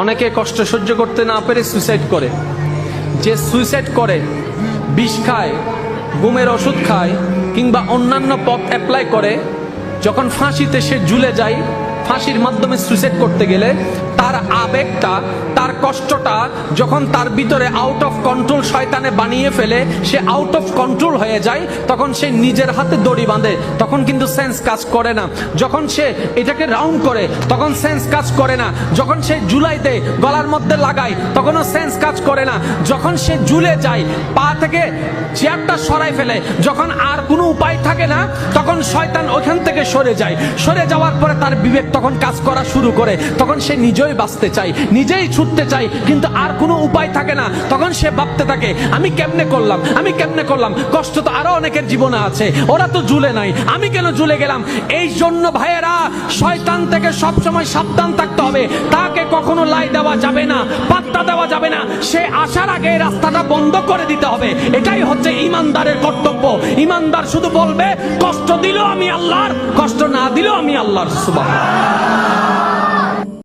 অনেকে কষ্ট সহ্য করতে না পেরে সুইসাইড করে। যে সুইসাইড করে, বিষ খায়, ঘুমের ওষুধ খায়, কিংবা অন্যান্য পথ অ্যাপ্লাই করে, যখন ফাঁসিতে সে ঝুলে যায়, ফাঁসির মাধ্যমে সুইসাইড করতে গেলে তার আবেগটা, তার কষ্টটা যখন তার ভিতরে আউট অফ কন্ট্রোল শয়তানে বানিয়ে ফেলে, সে আউট অফ কন্ট্রোল হয়ে যায়, তখন সে নিজের হাতে দড়ি বাঁধে, তখন কিন্তু সেন্স কাজ করে না। যখন সে এটাকে রাউন্ড করে, তখন সেন্স কাজ করে না। যখন সে ঝুলাই দেয়, গলার মধ্যে লাগায়, তখনও সেন্স কাজ করে না। যখন সে ঝুলে যায়, পা থেকে চেয়ারটা সরাই ফেলে, যখন আর কোনো উপায় থাকে না, তখন শয়তান ওখান থেকে সরে যায়। সরে যাওয়ার পরে তার বিবেক তখন কাজ করা শুরু করে, তখন সে নিজেই বাঁচতে চায়, নিজেই ছুটতে চায়, কিন্তু আর কোনো উপায় থাকে না। তখন সে ভাবতে থাকে, আমি কেমনে করলাম, আমি কেমনে করলাম, কষ্ট তো আরো অনেকের জীবনে আছে, ওরা তো ঝুলে নাই, আমি কেন ঝুলে গেলাম। এই জন্য ভাইয়েরা, শয়তান থেকে সবসময় সাবধান থাকতে হবে। তাকে কখনো লাই দেওয়া যাবে না, পাত্তা দেওয়া যাবে না। সে আসার আগে রাস্তাটা বন্ধ করে দিতে হবে। এটাই হচ্ছে ইমানদারের কর্তব্য। ইমানদার শুধু বলবে, কষ্ট দিলেও আমি আল্লাহর, কষ্ট না দিলেও আমি আল্লাহর। সুবহানাল্লাহ।